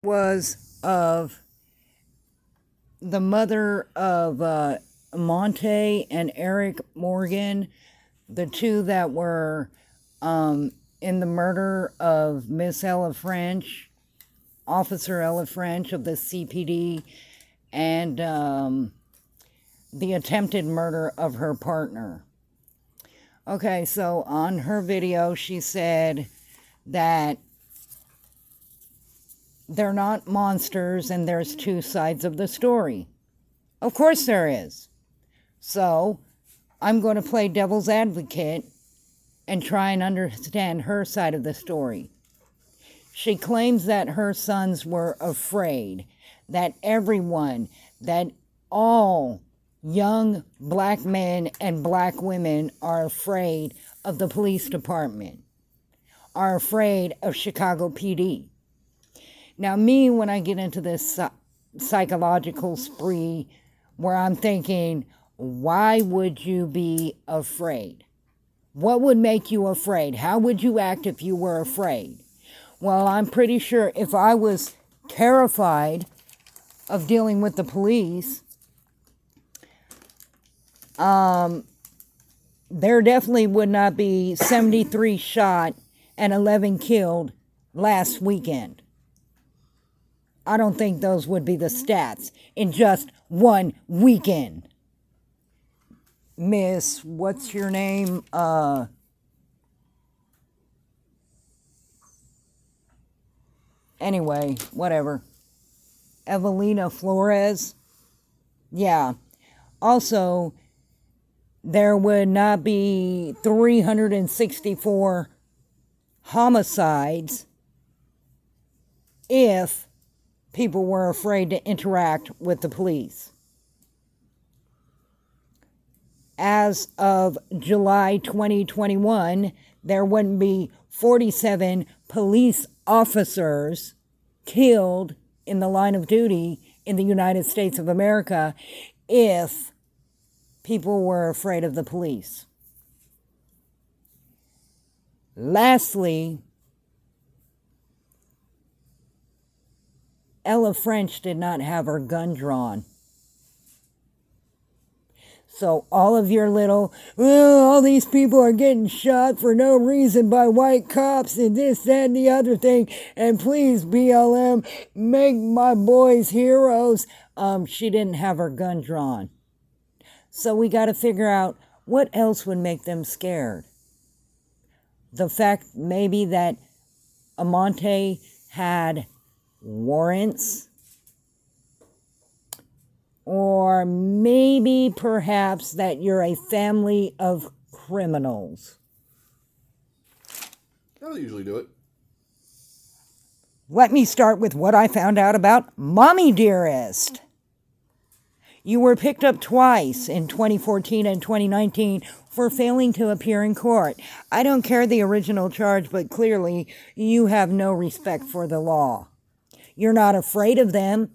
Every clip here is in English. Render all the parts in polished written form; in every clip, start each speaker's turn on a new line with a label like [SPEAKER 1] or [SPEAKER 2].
[SPEAKER 1] Was of the mother of Emonte and Eric Morgan, the two that were in the murder of Miss Ella French, Officer Ella French of the CPD, and the attempted murder of her partner. Okay, so on her video, she said that they're not monsters and there's two sides of the story. Of course there is. So I'm going to play devil's advocate and try and understand her side of the story. She claims that her sons were afraid, that everyone, that all young black men and black women are afraid of the police department, are afraid of Chicago PD. Now me, when I get into this psychological spree where I'm thinking, why would you be afraid? What would make you afraid? How would you act if you were afraid? Well, I'm pretty sure if I was terrified of dealing with the police, there definitely would not be 73 shot and 11 killed last weekend. I don't think those would be the stats in just one weekend. Miss, what's your name? Anyway, whatever. Evelina Flores. Yeah. Also, there would not be 364 homicides if people were afraid to interact with the police. As of July 2021, there wouldn't be 47 police officers killed in the line of duty in the United States of America if people were afraid of the police. Lastly, Ella French did not have her gun drawn. So all of your little, well, all these people are getting shot for no reason by white cops and this, that, and the other thing. And please, BLM, make my boys heroes. She didn't have her gun drawn. So we got to figure out what else would make them scared. The fact maybe that Emonte had warrants, or maybe perhaps that you're a family of criminals.
[SPEAKER 2] I'll usually do it.
[SPEAKER 1] Let me start with what I found out about Mommy Dearest. You were picked up twice in 2014 and 2019 for failing to appear in court. I don't care the original charge, but clearly you have no respect for the law. You're not afraid of them.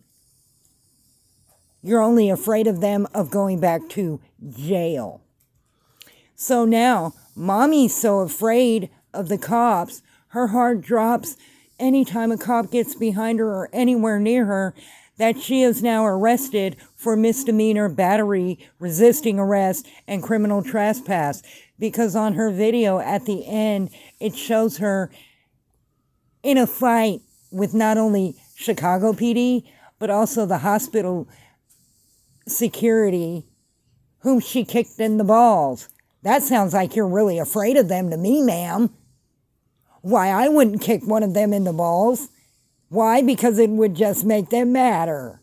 [SPEAKER 1] You're only afraid of them of going back to jail. So now, Mommy's so afraid of the cops, her heart drops anytime a cop gets behind her or anywhere near her, that she is now arrested for misdemeanor battery, resisting arrest, and criminal trespass. Because on her video at the end, it shows her in a fight with not only Chicago PD, but also the hospital security, whom she kicked in the balls. That sounds like you're really afraid of them to me, ma'am. Why, I wouldn't kick one of them in the balls. Why? Because it would just make them madder.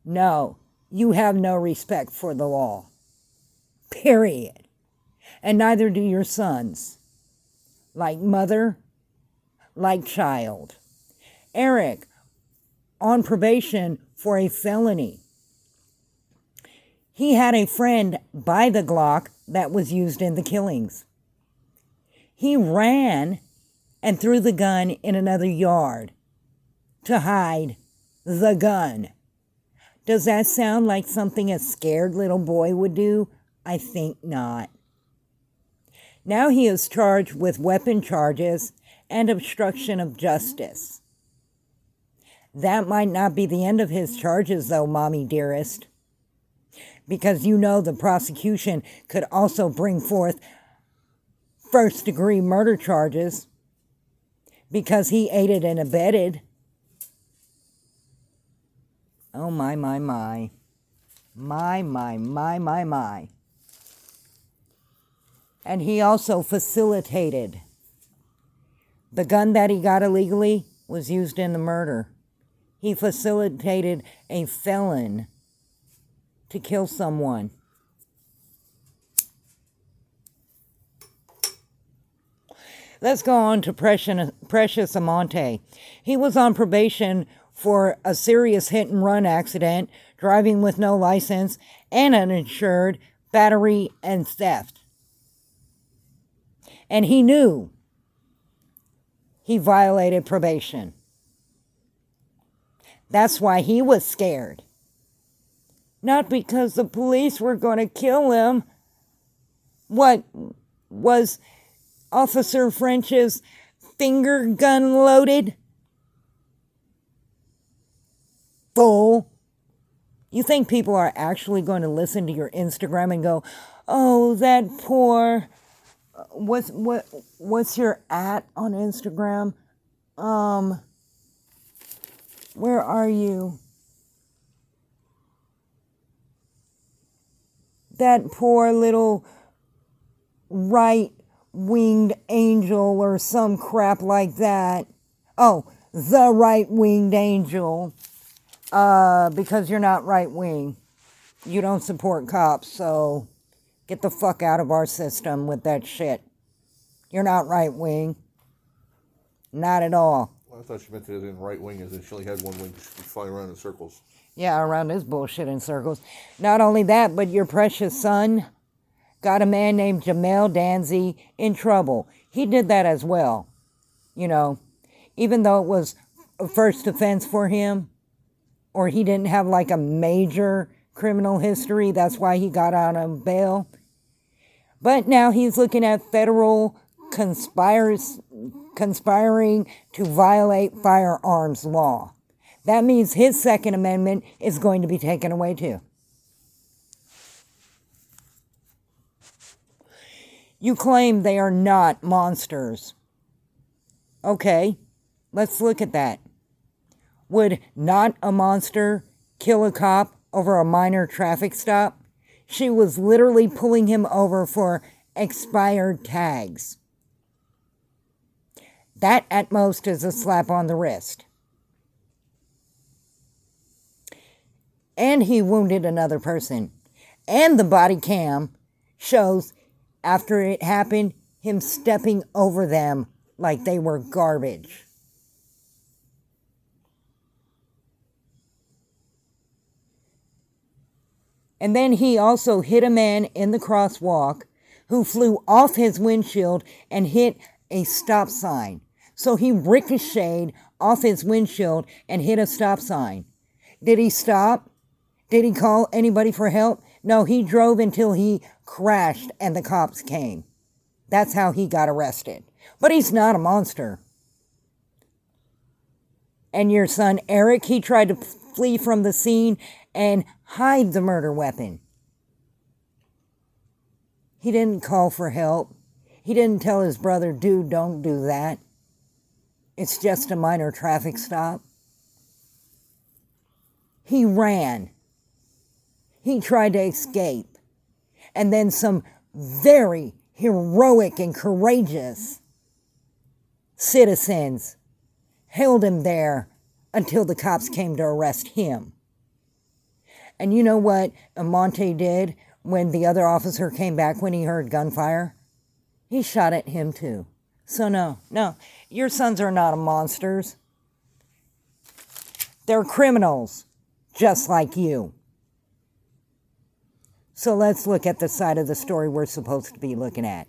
[SPEAKER 1] No, you have no respect for the law. Period. And neither do your sons. Like mother, like child. Eric, on probation for a felony. He had a friend buy the Glock that was used in the killings. He ran and threw the gun in another yard to hide the gun. Does that sound like something a scared little boy would do? I think not. Now he is charged with weapon charges and obstruction of justice. That might not be the end of his charges, though, Mommy dearest. Because you know the prosecution could also bring forth first-degree murder charges because he aided and abetted. Oh, my. My. And he also facilitated. The gun that he got illegally was used in the murder. He facilitated a felon to kill someone. Let's go on to Precious Emonte. He was on probation for a serious hit-and-run accident, driving with no license, and uninsured, battery, and theft. And he knew he violated probation. That's why he was scared. Not because the police were going to kill him. What was Officer French's finger gun loaded? Fool. You think people are actually going to listen to your Instagram and go, oh, that poor... What's your @ on Instagram? Where are you? That poor little right-winged angel or some crap like that. Oh, the right-winged angel. Because you're not right-wing. You don't support cops, so get the fuck out of our system with that shit. You're not right-wing. Not at all.
[SPEAKER 2] Well, I thought she meant that in right-wing as in she only had one wing. She'd fly around in circles.
[SPEAKER 1] Yeah, around this bullshit in circles. Not only that, but your precious son got a man named Jamel Danzy in trouble. He did that as well. You know, even though it was a first offense for him, or he didn't have like a major criminal history, that's why he got out on bail. But now he's looking at federal conspiring to violate firearms law. That means his Second Amendment is going to be taken away too. You claim they are not monsters. Okay, let's look at that. Would not a monster kill a cop over a minor traffic stop? She was literally pulling him over for expired tags. That at most is a slap on the wrist. And he wounded another person. And the body cam shows, after it happened, him stepping over them like they were garbage. And then he also hit a man in the crosswalk who flew off his windshield and hit a stop sign. So he ricocheted off his windshield and hit a stop sign. Did he stop? Did he call anybody for help? No, he drove until he crashed and the cops came. That's how he got arrested. But he's not a monster. And your son Eric, he tried to flee from the scene and hide the murder weapon. He didn't call for help. He didn't tell his brother, dude, don't do that. It's just a minor traffic stop. He ran. He tried to escape. And then some very heroic and courageous citizens held him there until the cops came to arrest him. And you know what Emonte did when the other officer came back when he heard gunfire? He shot at him too. So no, your sons are not monsters. They're criminals, just like you. So let's look at the side of the story we're supposed to be looking at.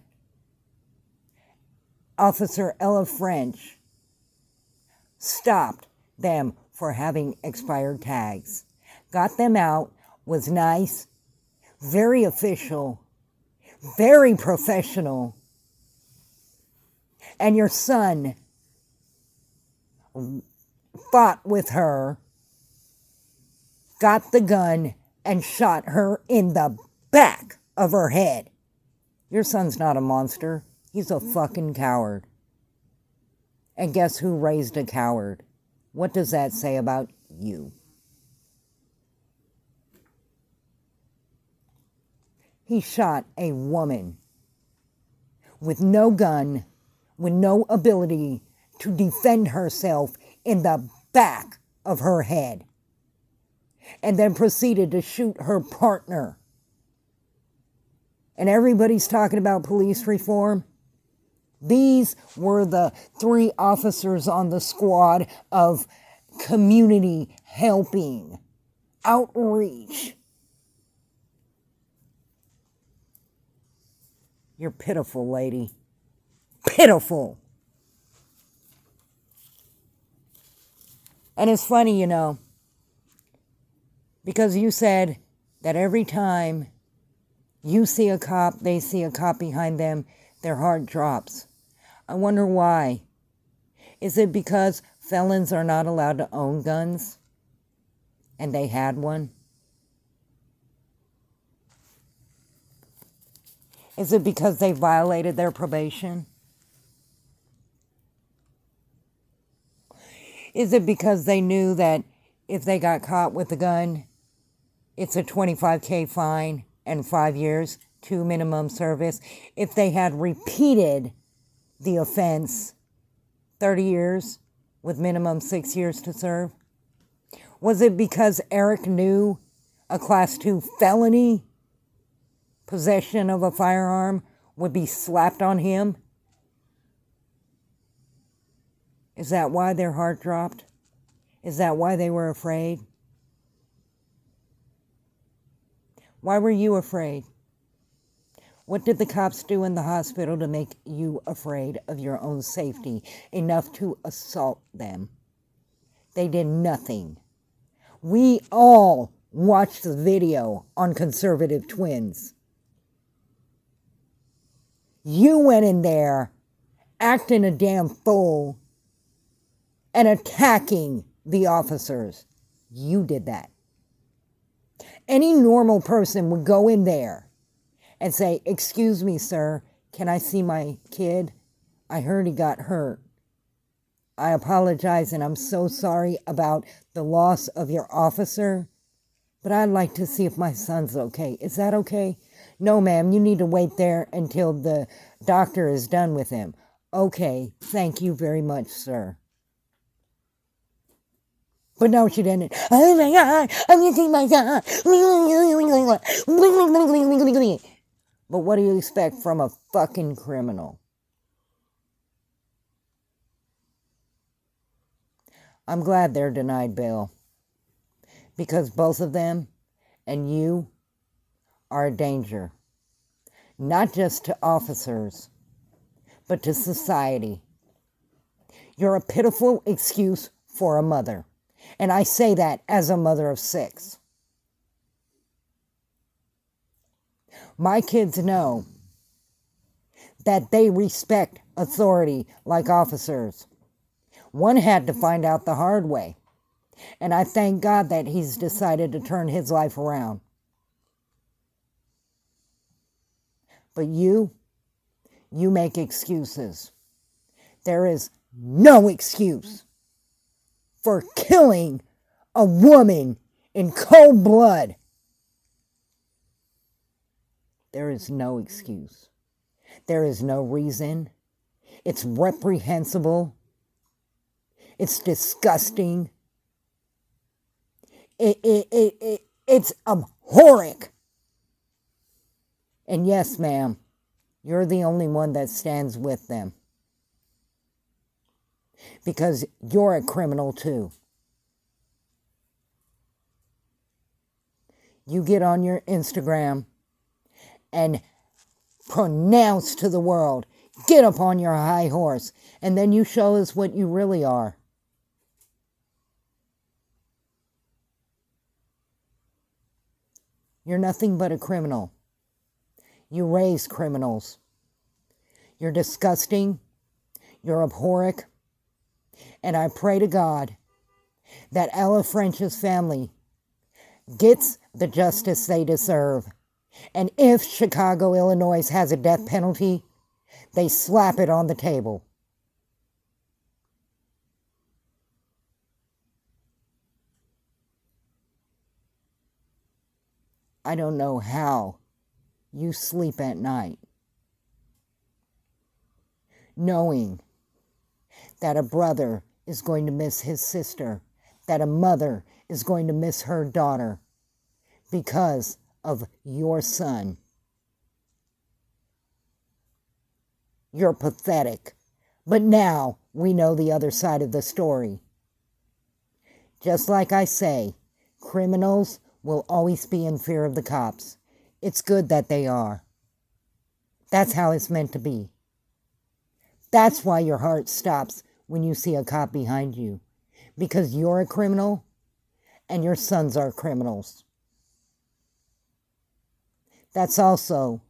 [SPEAKER 1] Officer Ella French stopped them for having expired tags. Got them out, was nice, very official, very professional. And your son fought with her, got the gun, and shot her in the back of her head. Your son's not a monster. He's a fucking coward. And guess who raised a coward? What does that say about you? He shot a woman with no gun, with no ability to defend herself in the back of her head, and then proceeded to shoot her partner. And everybody's talking about police reform. These were the 3 officers on the squad of community helping, outreach. You're pitiful, lady. Pitiful. And it's funny, you know, because you said that every time you see a cop, they see a cop behind them, their heart drops. I wonder why. Is it because felons are not allowed to own guns? And they had one? Is it because they violated their probation? Is it because they knew that if they got caught with a gun, it's a $25,000 fine and 5 years to minimum service? If they had repeated the offense, 30 years with minimum 6 years to serve? Was it because Eric knew a Class 2 felony, possession of a firearm, would be slapped on him? Is that why their heart dropped? Is that why they were afraid? Why were you afraid? What did the cops do in the hospital to make you afraid of your own safety enough to assault them? They did nothing. We all watched the video on conservative twins. You went in there acting a damn fool and attacking the officers. You did that. Any normal person would go in there and say, "Excuse me, sir, can I see my kid? I heard he got hurt. I apologize and I'm so sorry about the loss of your officer, but I'd like to see if my son's okay. Is that okay?" "No, ma'am, you need to wait there until the doctor is done with him." "Okay, thank you very much, sir." But no, she didn't. "Oh my God, I'm going to see my son." But what do you expect from a fucking criminal? I'm glad they're denied bail, because both of them and you are a danger, not just to officers, but to society. You're a pitiful excuse for a mother, and I say that as a mother of 6. My kids know that they respect authority like officers. One had to find out the hard way, and I thank God that he's decided to turn his life around. But you make excuses. There is no excuse for killing a woman in cold blood. There is no excuse. There is no reason. It's reprehensible. It's disgusting. It's abhorrent. And yes, ma'am, you're the only one that stands with them, because you're a criminal too. You get on your Instagram and pronounce to the world, get up on your high horse, and then you show us what you really are. You're nothing but a criminal. You raise criminals. You're disgusting. You're abhorrent. And I pray to God that Ella French's family gets the justice they deserve. And if Chicago, Illinois has a death penalty, they slap it on the table. I don't know how you sleep at night knowing that a brother is going to miss his sister, that a mother is going to miss her daughter because of your son. You're pathetic. But now we know the other side of the story. Just like I say, criminals will always be in fear of the cops. It's good that they are. That's how it's meant to be. That's why your heart stops when you see a cop behind you. Because you're a criminal and your sons are criminals. That's also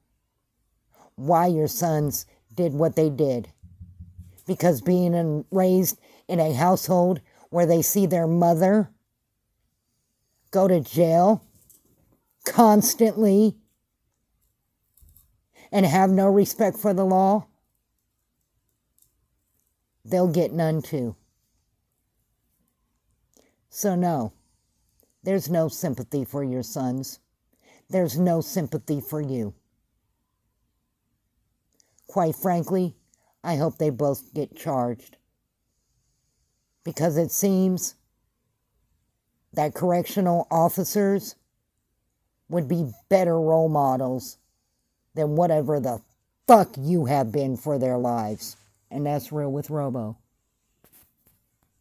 [SPEAKER 1] why your sons did what they did. Because being raised in a household where they see their mother go to jail constantly and have no respect for the law, they'll get none too. So no, there's no sympathy for your sons. There's no sympathy for you. Quite frankly, I hope they both get charged. Because it seems that correctional officers would be better role models than whatever the fuck you have been for their lives. And that's Real with Robo.